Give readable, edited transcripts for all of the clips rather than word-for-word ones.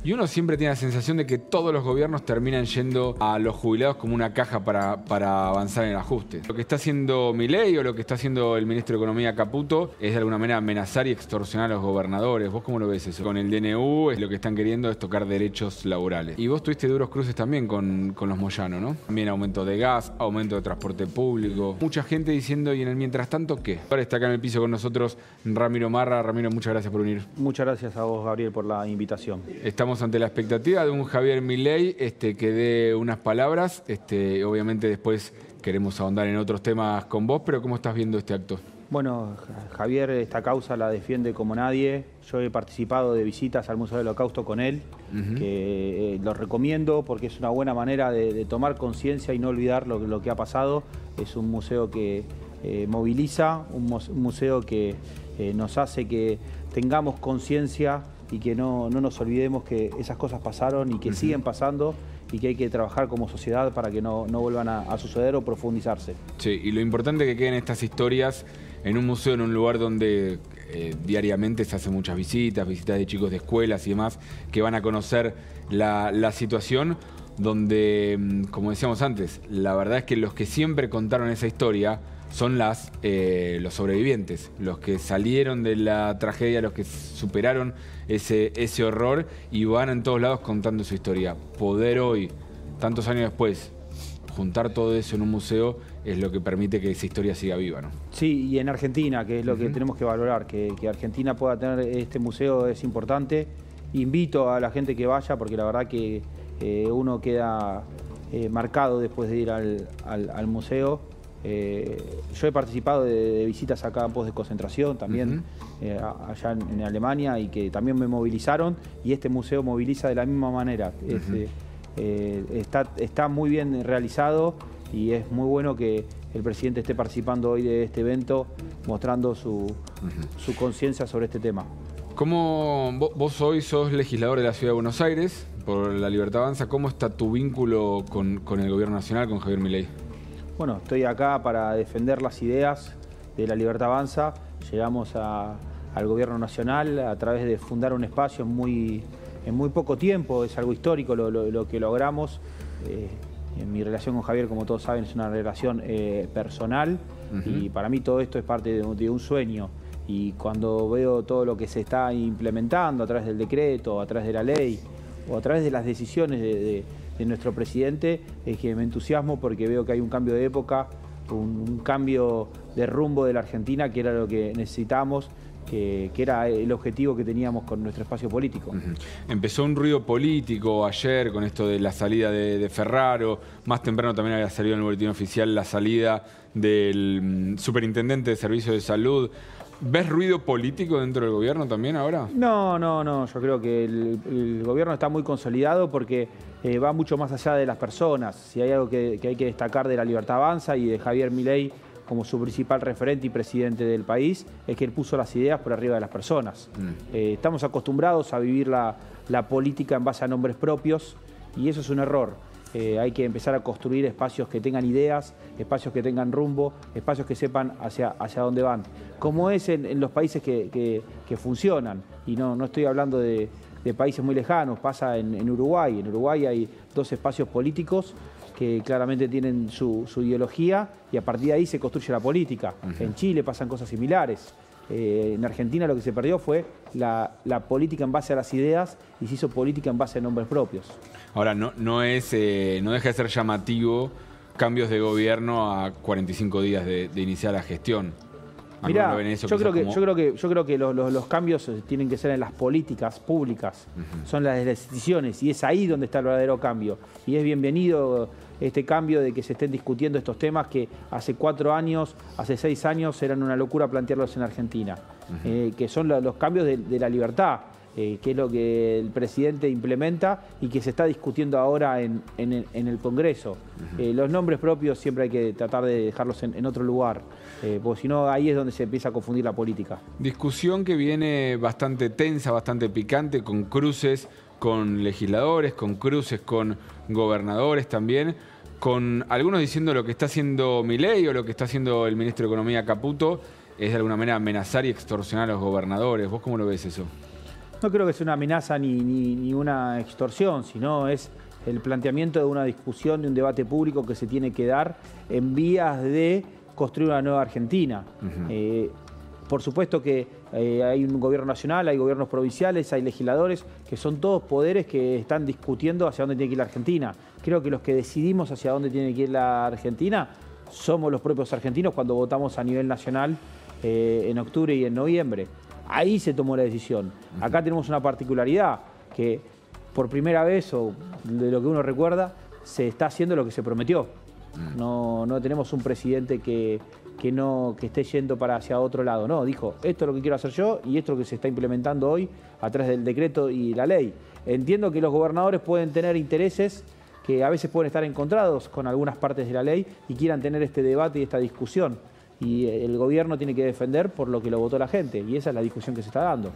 Y uno siempre tiene la sensación de que todos los gobiernos terminan yendo a los jubilados como una caja para avanzar en el ajuste. Lo que está haciendo Milei o lo que está haciendo el ministro de Economía Caputo es de alguna manera amenazar y extorsionar a los gobernadores. ¿Vos cómo lo ves eso? Con el DNU lo que están queriendo es tocar derechos laborales. Y vos tuviste duros cruces también con los Moyano, ¿no? También aumento de gas, aumento de transporte público. Mucha gente diciendo, ¿y en el mientras tanto qué? Ahora está acá en el piso con nosotros Ramiro Marra. Ramiro, muchas gracias por venir. Muchas gracias a vos, Gabriel, por la invitación. Estamos ante la expectativa de un Javier Milei que dé unas palabras. Obviamente después queremos ahondar en otros temas con vos, pero ¿cómo estás viendo este acto? Bueno, Javier esta causa la defiende como nadie. Yo he participado de visitas al Museo del Holocausto con él, que lo recomiendo porque es una buena manera de tomar conciencia y no olvidar lo que ha pasado. Es un museo que moviliza, un museo que nos hace que tengamos conciencia y que no nos olvidemos que esas cosas pasaron y que siguen pasando y que hay que trabajar como sociedad para que no vuelvan a suceder o profundizarse. Sí, y lo importante es que queden estas historias en un museo, en un lugar donde diariamente se hacen muchas visitas de chicos de escuelas y demás, que van a conocer la situación, donde, como decíamos antes, la verdad es que los que siempre contaron esa historia son los sobrevivientes, los que salieron de la tragedia, los que superaron ese horror y van en todos lados contando su historia. Poder hoy, tantos años después, juntar todo eso en un museo es lo que permite que esa historia siga viva, ¿no? Sí, y en Argentina, que es lo que tenemos que valorar, que Argentina pueda tener este museo es importante. Invito a la gente que vaya porque la verdad que uno queda marcado después de ir al museo. Yo he participado de visitas a campos de concentración también allá en Alemania y que también me movilizaron y este museo moviliza de la misma manera. Está muy bien realizado y es muy bueno que el presidente esté participando hoy de este evento mostrando su conciencia sobre este tema. Vos hoy sos legislador de la Ciudad de Buenos Aires por La Libertad Avanza. ¿Cómo está tu vínculo con el gobierno nacional, con Javier Milei? Bueno, estoy acá para defender las ideas de La Libertad Avanza. Llegamos al gobierno nacional a través de fundar un espacio en muy poco tiempo. Es algo histórico lo que logramos. En mi relación con Javier, como todos saben, es una relación personal y para mí todo esto es parte de un sueño. Y cuando veo todo lo que se está implementando a través del decreto, a través de la ley o a través de las decisiones de nuestro presidente, es que me entusiasmo porque veo que hay un cambio de época, un cambio de rumbo de la Argentina, que era lo que necesitábamos, que era el objetivo que teníamos con nuestro espacio político. Empezó un ruido político ayer con esto de la salida de Ferraro. Más temprano también había salido en el boletín oficial la salida del superintendente de Servicios de Salud. ¿Ves ruido político dentro del gobierno también ahora? No. Yo creo que el gobierno está muy consolidado porque va mucho más allá de las personas. Si hay algo que hay que destacar de La Libertad Avanza y de Javier Milei como su principal referente y presidente del país, es que él puso las ideas por arriba de las personas. Estamos acostumbrados a vivir la política en base a nombres propios y eso es un error. Hay que empezar a construir espacios que tengan ideas, espacios que tengan rumbo, espacios que sepan hacia dónde van. Como es en los países que funcionan. Y no estoy hablando de países muy lejanos, pasa en Uruguay. En Uruguay hay dos espacios políticos que claramente tienen su ideología y a partir de ahí se construye la política. En Chile pasan cosas similares. En Argentina lo que se perdió fue la política en base a las ideas y se hizo política en base a nombres propios. Ahora, no deja de ser llamativo cambios de gobierno a 45 días de iniciar la gestión. Mirá, yo creo que los cambios tienen que ser en las políticas públicas, son las decisiones y es ahí donde está el verdadero cambio. Y es bienvenido este cambio de que se estén discutiendo estos temas que hace 4 años, hace 6 años eran una locura plantearlos en Argentina, que son los cambios de la libertad. Que es lo que el presidente implementa y que se está discutiendo ahora en el Congreso. Los nombres propios siempre hay que tratar de dejarlos en otro lugar, porque si no ahí es donde se empieza a confundir la política. Discusión que viene bastante tensa, bastante picante, con cruces con legisladores, con cruces con gobernadores también, con algunos diciendo lo que está haciendo Milei o lo que está haciendo el ministro de Economía Caputo es de alguna manera amenazar y extorsionar a los gobernadores. ¿Vos cómo lo ves eso? No creo que sea una amenaza ni una extorsión, sino es el planteamiento de una discusión, de un debate público que se tiene que dar en vías de construir una nueva Argentina. Por supuesto que hay un gobierno nacional, hay gobiernos provinciales, hay legisladores, que son todos poderes que están discutiendo hacia dónde tiene que ir la Argentina. Creo que los que decidimos hacia dónde tiene que ir la Argentina somos los propios argentinos cuando votamos a nivel nacional en octubre y en noviembre. Ahí se tomó la decisión. Acá tenemos una particularidad, que por primera vez, o de lo que uno recuerda, se está haciendo lo que se prometió. No tenemos un presidente que esté yendo para hacia otro lado. No, dijo, esto es lo que quiero hacer yo y esto es lo que se está implementando hoy a través del decreto y la ley. Entiendo que los gobernadores pueden tener intereses que a veces pueden estar encontrados con algunas partes de la ley y quieran tener este debate y esta discusión. Y el gobierno tiene que defender por lo que lo votó la gente. Y esa es la discusión que se está dando.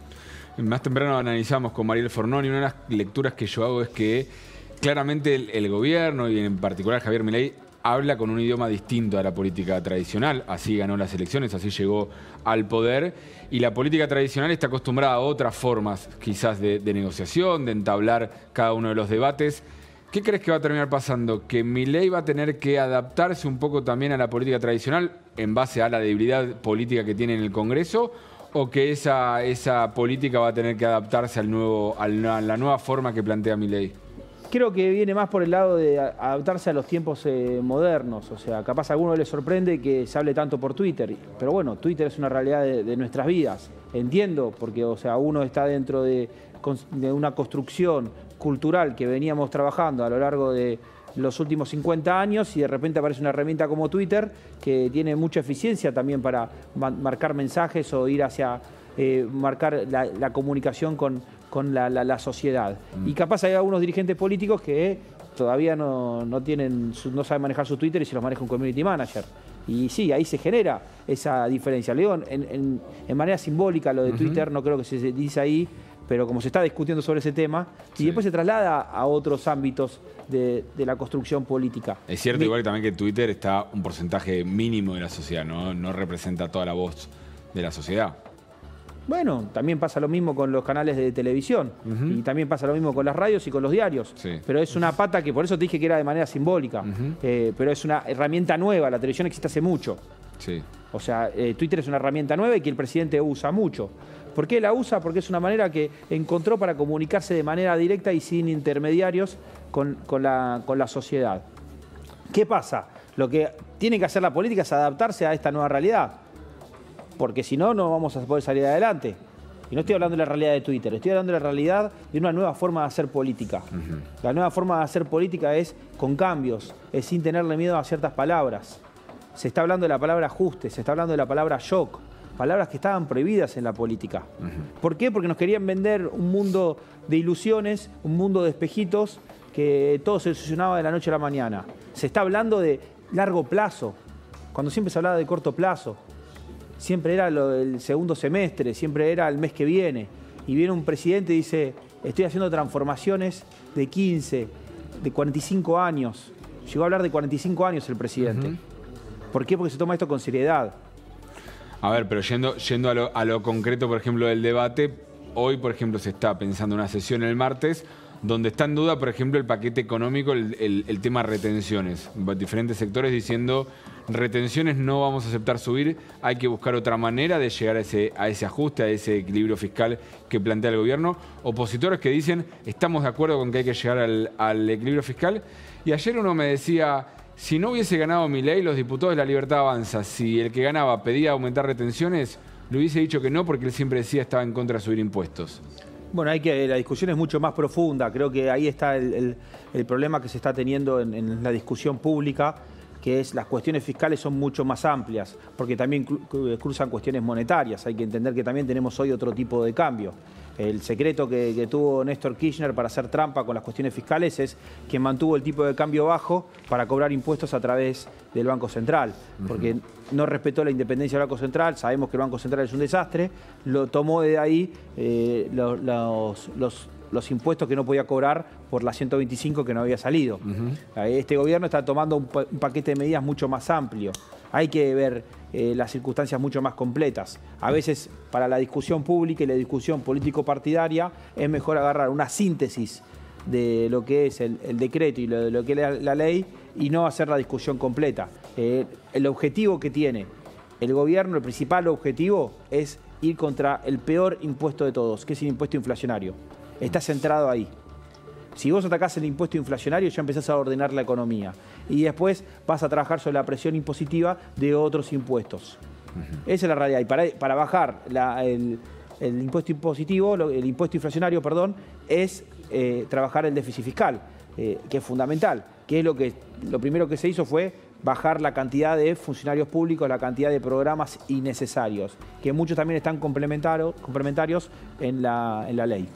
Más temprano analizamos con Mariel Fornón y una de las lecturas que yo hago es que claramente el gobierno y en particular Javier Milei habla con un idioma distinto a la política tradicional. Así ganó las elecciones, así llegó al poder. Y la política tradicional está acostumbrada a otras formas quizás de negociación, de entablar cada uno de los debates. ¿Qué crees que va a terminar pasando? ¿Que Milei va a tener que adaptarse un poco también a la política tradicional en base a la debilidad política que tiene en el Congreso? ¿O que esa política va a tener que adaptarse a la nueva forma que plantea Milei? Creo que viene más por el lado de adaptarse a los tiempos modernos. O sea, capaz a alguno le sorprende que se hable tanto por Twitter. Pero bueno, Twitter es una realidad de nuestras vidas. Entiendo, porque o sea, uno está dentro de una construcción cultural que veníamos trabajando a lo largo de los últimos 50 años y de repente aparece una herramienta como Twitter que tiene mucha eficiencia también para marcar mensajes o ir hacia marcar la comunicación con la sociedad. Y capaz hay algunos dirigentes políticos que todavía no saben manejar su Twitter y se los maneja un community manager. Y sí, ahí se genera esa diferencia. Le digo, en manera simbólica lo de Twitter, no creo que se dice ahí, pero como se está discutiendo sobre ese tema, y después se traslada a otros ámbitos de la construcción política. Es cierto igual también que Twitter está un porcentaje mínimo de la sociedad, no representa toda la voz de la sociedad. Bueno, también pasa lo mismo con los canales de televisión y también pasa lo mismo con las radios y con los diarios. Sí. Pero es una pata que, por eso te dije que era de manera simbólica, pero es una herramienta nueva, la televisión existe hace mucho. Sí. O sea, Twitter es una herramienta nueva y que el presidente usa mucho. ¿Por qué la usa? Porque es una manera que encontró para comunicarse de manera directa y sin intermediarios con la sociedad. ¿Qué pasa? Lo que tiene que hacer la política es adaptarse a esta nueva realidad. Porque si no, no vamos a poder salir adelante. Y no estoy hablando de la realidad de Twitter, estoy hablando de la realidad de una nueva forma de hacer política. La nueva forma de hacer política es con cambios, es sin tenerle miedo a ciertas palabras. Se está hablando de la palabra ajuste, se está hablando de la palabra shock, palabras que estaban prohibidas en la política. ¿Por qué? Porque nos querían vender un mundo de ilusiones, un mundo de espejitos, que todo se solucionaba de la noche a la mañana. Se está hablando de largo plazo, cuando siempre se hablaba de corto plazo. Siempre era el segundo semestre, siempre era el mes que viene. Y viene un presidente y dice, estoy haciendo transformaciones de 15, de 45 años. Llegó a hablar de 45 años el presidente. ¿Por qué? Porque se toma esto con seriedad. A ver, pero yendo a lo concreto, por ejemplo, del debate, hoy, por ejemplo, se está pensando una sesión el martes donde está en duda, por ejemplo, el paquete económico, el tema retenciones. Diferentes sectores diciendo, retenciones no vamos a aceptar subir, hay que buscar otra manera de llegar a ese ajuste, a ese equilibrio fiscal que plantea el gobierno. Opositores que dicen, estamos de acuerdo con que hay que llegar al equilibrio fiscal. Y ayer uno me decía, si no hubiese ganado Milei, los diputados de La Libertad Avanza, si el que ganaba pedía aumentar retenciones, le hubiese dicho que no, porque él siempre decía estaba en contra de subir impuestos. Bueno, la discusión es mucho más profunda. Creo que ahí está el problema que se está teniendo en la discusión pública, que es las cuestiones fiscales son mucho más amplias, porque también cruzan cuestiones monetarias. Hay que entender que también tenemos hoy otro tipo de cambio. El secreto que tuvo Néstor Kirchner para hacer trampa con las cuestiones fiscales es que mantuvo el tipo de cambio bajo para cobrar impuestos a través del Banco Central, porque no respetó la independencia del Banco Central. Sabemos que el Banco Central es un desastre, lo tomó de ahí los impuestos que no podía cobrar por la 125 que no había salido. Este gobierno está tomando un paquete de medidas mucho más amplio. Hay que ver las circunstancias mucho más completas. A veces, para la discusión pública y la discusión político-partidaria, es mejor agarrar una síntesis de lo que es el decreto y de lo que es la ley y no hacer la discusión completa. El objetivo que tiene el gobierno, el principal objetivo es ir contra el peor impuesto de todos, que es el impuesto inflacionario. Está centrado ahí. Si vos atacás el impuesto inflacionario, ya empezás a ordenar la economía. Y después vas a trabajar sobre la presión impositiva de otros impuestos. Esa es la realidad. Y para bajar el impuesto impositivo, el impuesto inflacionario, perdón, es trabajar el déficit fiscal, que es fundamental. Que es lo primero que se hizo fue bajar la cantidad de funcionarios públicos, la cantidad de programas innecesarios, que muchos también están complementarios en la ley.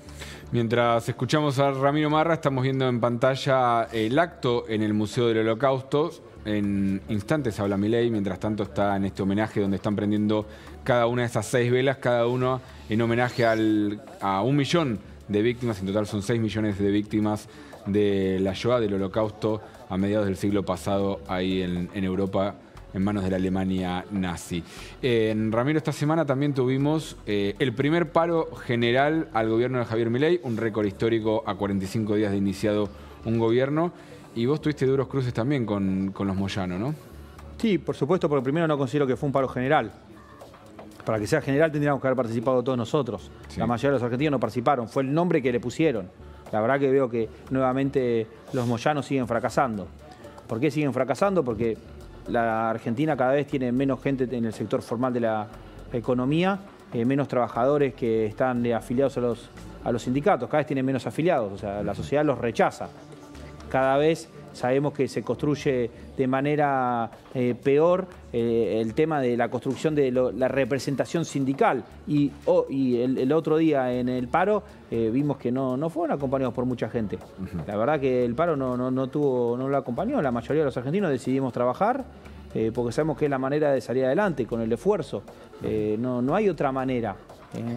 Mientras escuchamos a Ramiro Marra, estamos viendo en pantalla el acto en el Museo del Holocausto. En instantes habla Milei, mientras tanto está en este homenaje donde están prendiendo cada una de esas 6 velas, cada uno en homenaje a 1 millón de víctimas. En total son 6 millones de víctimas de la Shoah, del Holocausto, a mediados del siglo pasado ahí en Europa, en manos de la Alemania nazi. Ramiro, esta semana también tuvimos el primer paro general al gobierno de Javier Milei, un récord histórico a 45 días de iniciado un gobierno. Y vos tuviste duros cruces también con los Moyano, ¿no? Sí, por supuesto, porque primero no considero que fue un paro general. Para que sea general tendríamos que haber participado todos nosotros. Sí. La mayoría de los argentinos no participaron, fue el nombre que le pusieron. La verdad que veo que nuevamente los Moyanos siguen fracasando. ¿Por qué siguen fracasando? Porque la Argentina cada vez tiene menos gente en el sector formal de la economía, menos trabajadores que están afiliados a los sindicatos, cada vez tienen menos afiliados, o sea, la sociedad los rechaza. Cada vez sabemos que se construye de manera peor el tema de la construcción de la representación sindical. Y el otro día en el paro vimos que no fueron acompañados por mucha gente. La verdad que el paro no lo acompañó. La mayoría de los argentinos decidimos trabajar porque sabemos que es la manera de salir adelante, con el esfuerzo. No hay otra manera.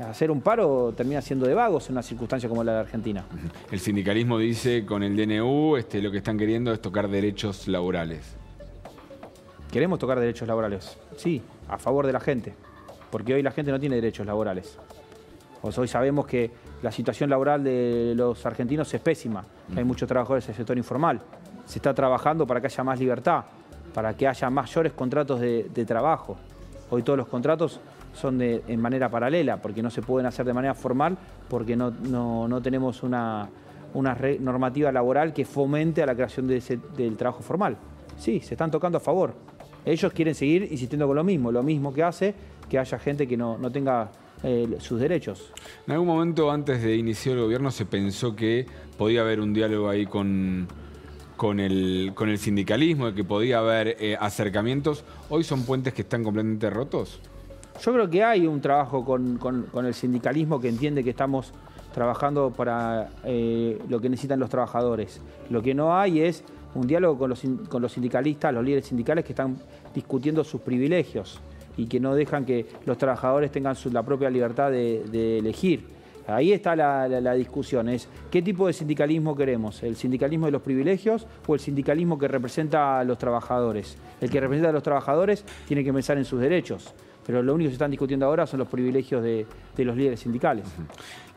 Hacer un paro termina siendo de vagos en una circunstancia como la de Argentina. El sindicalismo dice con el DNU lo que están queriendo es tocar derechos laborales. ¿Queremos tocar derechos laborales? Sí, a favor de la gente, porque hoy la gente no tiene derechos laborales. Hoy sabemos que la situación laboral de los argentinos es pésima. Hay muchos trabajadores del sector informal. Se está trabajando para que haya más libertad, para que haya mayores contratos de trabajo. Hoy todos los contratos son en manera paralela, porque no se pueden hacer de manera formal, porque no tenemos una normativa laboral que fomente a la creación del trabajo formal. Sí, se están tocando a favor. Ellos quieren seguir insistiendo con lo mismo que hace que haya gente que no tenga sus derechos. En algún momento antes de iniciar el gobierno se pensó que podía haber un diálogo ahí con el sindicalismo, de que podía haber acercamientos. ¿Hoy son puentes que están completamente rotos? Yo creo que hay un trabajo con el sindicalismo que entiende que estamos trabajando para lo que necesitan los trabajadores. Lo que no hay es un diálogo con los sindicalistas, los líderes sindicales que están discutiendo sus privilegios y que no dejan que los trabajadores tengan la propia libertad de elegir. Ahí está la discusión, es ¿qué tipo de sindicalismo queremos? ¿El sindicalismo de los privilegios o el sindicalismo que representa a los trabajadores? El que representa a los trabajadores tiene que pensar en sus derechos. Pero lo único que se están discutiendo ahora son los privilegios de los líderes sindicales.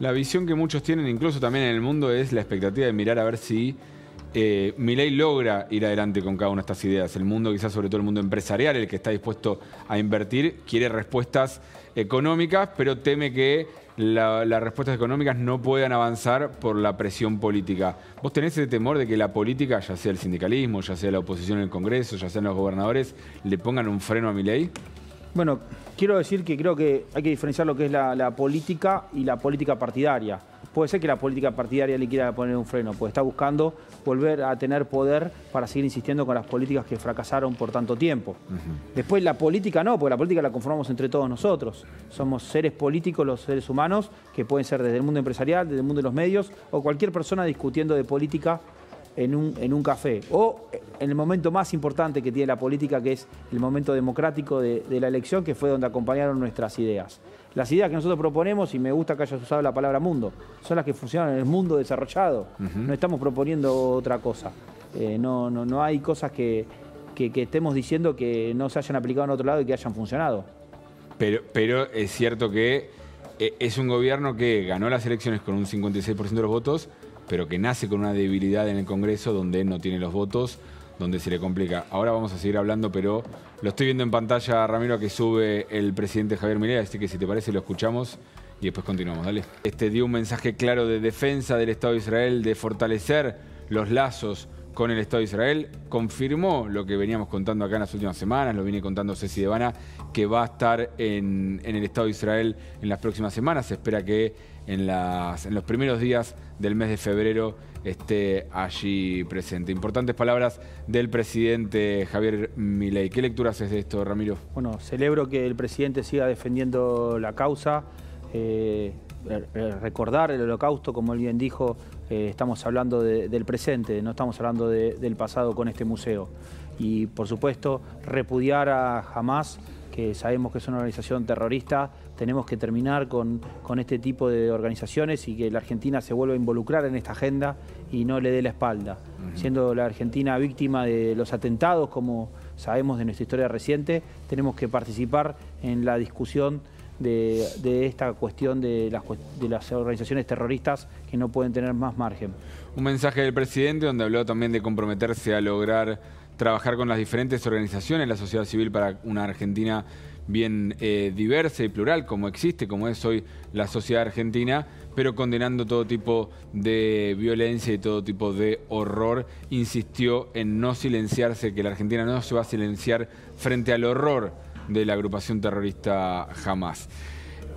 La visión que muchos tienen, incluso también en el mundo, es la expectativa de mirar a ver si Milei logra ir adelante con cada una de estas ideas. El mundo, quizás sobre todo el mundo empresarial, el que está dispuesto a invertir, quiere respuestas económicas, pero teme que las respuestas económicas no puedan avanzar por la presión política. ¿Vos tenés ese temor de que la política, ya sea el sindicalismo, ya sea la oposición en el Congreso, ya sean los gobernadores, le pongan un freno a Milei? Bueno, quiero decir que creo que hay que diferenciar lo que es la política y la política partidaria. Puede ser que la política partidaria le quiera poner un freno, porque está buscando volver a tener poder para seguir insistiendo con las políticas que fracasaron por tanto tiempo. Después la política no, porque la política la conformamos entre todos nosotros. Somos seres políticos, los seres humanos, que pueden ser desde el mundo empresarial, desde el mundo de los medios, o cualquier persona discutiendo de política en un café, o en el momento más importante que tiene la política, que es el momento democrático de la elección, que fue donde acompañaron nuestras ideas. Las ideas que nosotros proponemos, y me gusta que hayas usado la palabra mundo, son las que funcionan en el mundo desarrollado. No estamos proponiendo otra cosa. No hay cosas que que estemos diciendo que no se hayan aplicado en otro lado y que hayan funcionado. Pero es cierto que es un gobierno que ganó las elecciones con un 56% de los votos, pero que nace con una debilidad en el Congreso donde no tiene los votos, donde se le complica. Ahora vamos a seguir hablando, pero lo estoy viendo en pantalla, Ramiro, que sube el presidente Javier Milei, así que si te parece lo escuchamos y después continuamos. Dale. Dio un mensaje claro de defensa del Estado de Israel, de fortalecer los lazos con el Estado de Israel. Confirmó lo que veníamos contando acá en las últimas semanas, lo viene contando Ceci Devana, que va a estar en el Estado de Israel en las próximas semanas. Se espera que en los primeros días del mes de febrero esté allí presente. Importantes palabras del presidente Javier Milei. ¿Qué lectura haces de esto, Ramiro? Bueno, celebro que el presidente siga defendiendo la causa. Recordar el Holocausto, como él bien dijo, estamos hablando del presente, no estamos hablando del pasado con este museo. Y por supuesto, repudiar a Hamás, que sabemos que es una organización terrorista. Tenemos que terminar con este tipo de organizaciones y que la Argentina se vuelva a involucrar en esta agenda y no le dé la espalda. Siendo la Argentina víctima de los atentados, como sabemos de nuestra historia reciente, tenemos que participar en la discusión de esta cuestión de las organizaciones terroristas que no pueden tener más margen. Un mensaje del presidente donde habló también de comprometerse a lograr trabajar con las diferentes organizaciones, la sociedad civil, para una Argentina bien diversa y plural, como existe, como es hoy la sociedad argentina, pero condenando todo tipo de violencia y todo tipo de horror. Insistió en no silenciarse, que la Argentina no se va a silenciar frente al horror de la agrupación terrorista Hamás.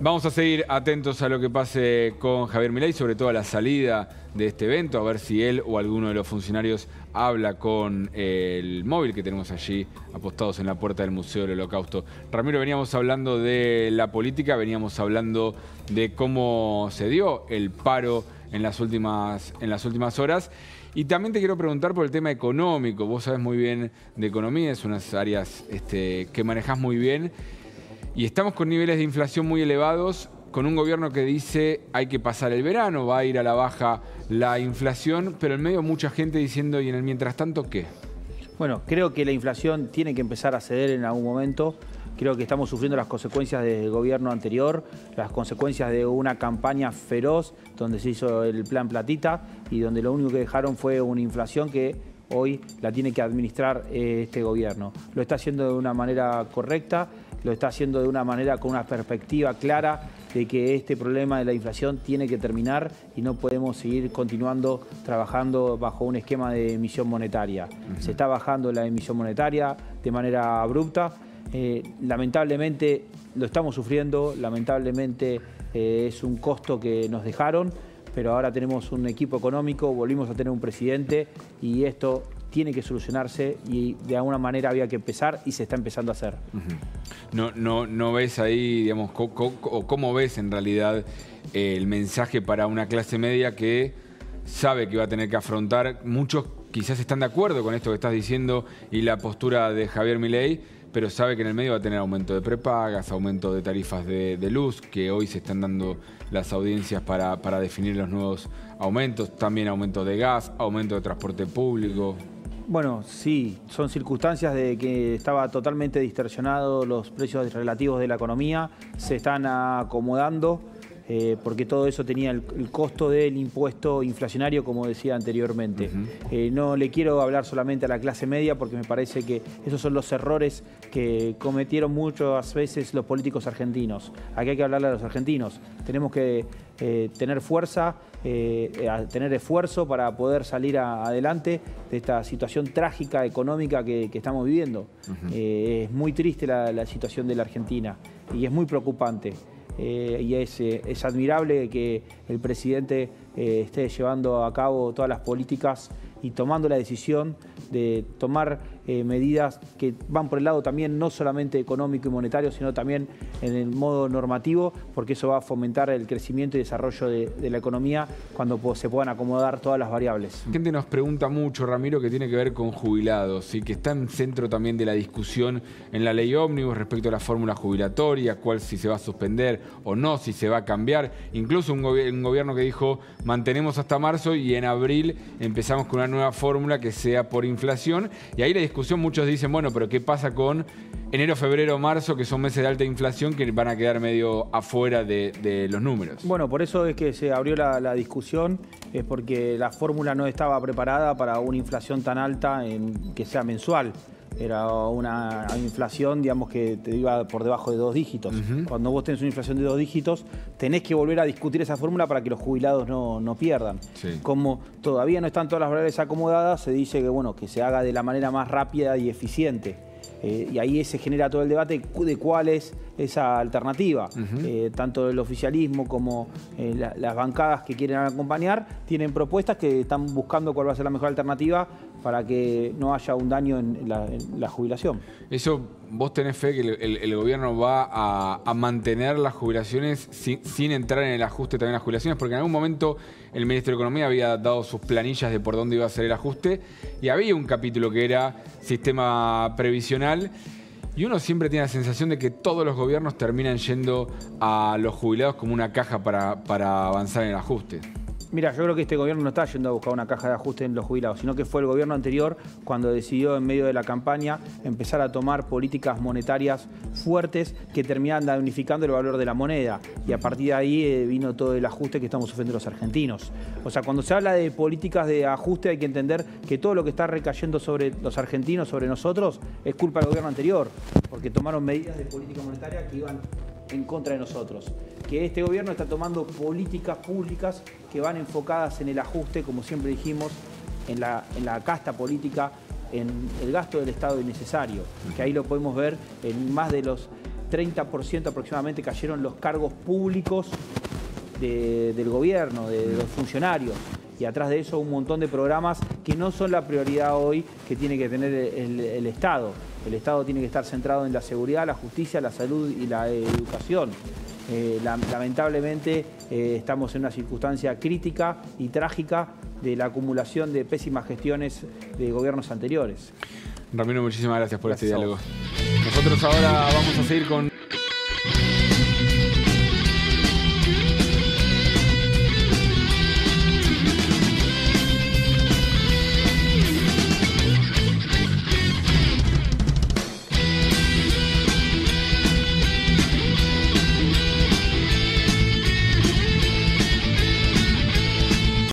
Vamos a seguir atentos a lo que pase con Javier Milei, sobre todo a la salida de este evento, a ver si él o alguno de los funcionarios habla con el móvil que tenemos allí apostados en la puerta del Museo del Holocausto. Ramiro, veníamos hablando de la política, veníamos hablando de cómo se dio el paro en las últimas horas. Y también te quiero preguntar por el tema económico. Vos sabés muy bien de economía, es unas áreas que manejás muy bien. Y estamos con niveles de inflación muy elevados, con un gobierno que dice hay que pasar el verano, va a ir a la baja la inflación, pero en medio mucha gente diciendo, ¿y en el mientras tanto qué? Bueno, creo que la inflación tiene que empezar a ceder en algún momento. Creo que estamos sufriendo las consecuencias del gobierno anterior, las consecuencias de una campaña feroz donde se hizo el plan Platita y donde lo único que dejaron fue una inflación que hoy la tiene que administrar este gobierno. Lo está haciendo de una manera correcta, lo está haciendo de una manera con una perspectiva clara de que este problema de la inflación tiene que terminar y no podemos seguir continuando trabajando bajo un esquema de emisión monetaria. Se está bajando la emisión monetaria de manera abrupta. Lamentablemente lo estamos sufriendo, lamentablemente es un costo que nos dejaron, pero ahora tenemos un equipo económico, volvimos a tener un presidente y esto tiene que solucionarse y de alguna manera había que empezar y se está empezando a hacer. No ves ahí, digamos, cómo ves en realidad el mensaje para una clase media que sabe que va a tener que afrontar? Muchos quizás están de acuerdo con esto que estás diciendo y la postura de Javier Milei, pero sabe que en el medio va a tener aumento de prepagas, aumento de tarifas de luz, que hoy se están dando las audiencias para definir los nuevos aumentos, también aumento de gas, aumento de transporte público. Bueno, sí, son circunstancias de que estaba totalmente distorsionado los precios relativos de la economía, se están acomodando porque todo eso tenía el costo del impuesto inflacionario, como decía anteriormente. No le quiero hablar solamente a la clase media porque me parece que esos son los errores que cometieron muchas veces los políticos argentinos. Aquí hay que hablarle a los argentinos. Tenemos que tener fuerza, tener esfuerzo para poder salir adelante de esta situación trágica económica que estamos viviendo. Es muy triste la situación de la Argentina y es muy preocupante. Y es admirable que el presidente esté llevando a cabo todas las políticas y tomando la decisión de tomar medidas que van por el lado también no solamente económico y monetario, sino también en el modo normativo, porque eso va a fomentar el crecimiento y desarrollo de la economía cuando se puedan acomodar todas las variables. La gente nos pregunta mucho, Ramiro, que tiene que ver con jubilados y que está en centro también de la discusión en la ley ómnibus respecto a la fórmula jubilatoria, cuál si se va a suspender o no, si se va a cambiar. Incluso un gobierno que dijo mantenemos hasta marzo y en abril empezamos con una nueva fórmula que sea por inflación. Y ahí la discusión, muchos dicen, bueno, pero ¿qué pasa con enero, febrero, marzo, que son meses de alta inflación que van a quedar medio afuera de los números? Bueno, por eso es que se abrió la discusión, es porque la fórmula no estaba preparada para una inflación tan alta que sea mensual. Era una inflación, digamos, que te iba por debajo de 2 dígitos. Cuando vos tenés una inflación de 2 dígitos, tenés que volver a discutir esa fórmula para que los jubilados no pierdan. Sí. Como todavía no están todas las variables acomodadas, se dice que, bueno, que se haga de la manera más rápida y eficiente. Y ahí se genera todo el debate de cuál es esa alternativa. Tanto el oficialismo como las bancadas que quieren acompañar tienen propuestas que están buscando cuál va a ser la mejor alternativa para que no haya un daño en la jubilación. Eso, ¿vos tenés fe que el gobierno va a mantener las jubilaciones sin entrar en el ajuste también a las jubilaciones? Porque en algún momento el ministro de Economía había dado sus planillas de por dónde iba a ser el ajuste y había un capítulo que era sistema previsional. Y uno siempre tiene la sensación de que todos los gobiernos terminan yendo a los jubilados como una caja para avanzar en el ajuste. Mira, yo creo que este gobierno no está yendo a buscar una caja de ajuste en los jubilados, sino que fue el gobierno anterior cuando decidió en medio de la campaña empezar a tomar políticas monetarias fuertes que terminaban damnificando el valor de la moneda. Y a partir de ahí vino todo el ajuste que estamos sufriendo los argentinos. O sea, cuando se habla de políticas de ajuste hay que entender que todo lo que está recayendo sobre los argentinos, sobre nosotros, es culpa del gobierno anterior, porque tomaron medidas de política monetaria que iban en contra de nosotros. Que este gobierno está tomando políticas públicas que van enfocadas en el ajuste, como siempre dijimos, en la casta política, en el gasto del Estado innecesario, que ahí lo podemos ver, en más de los 30% aproximadamente cayeron los cargos públicos del gobierno, de los funcionarios. Y atrás de eso un montón de programas que no son la prioridad hoy que tiene que tener el Estado. El Estado tiene que estar centrado en la seguridad, la justicia, la salud y la educación. Lamentablemente estamos en una circunstancia crítica y trágica de la acumulación de pésimas gestiones de gobiernos anteriores. Ramiro, muchísimas gracias por este diálogo. Nosotros ahora vamos a seguir con...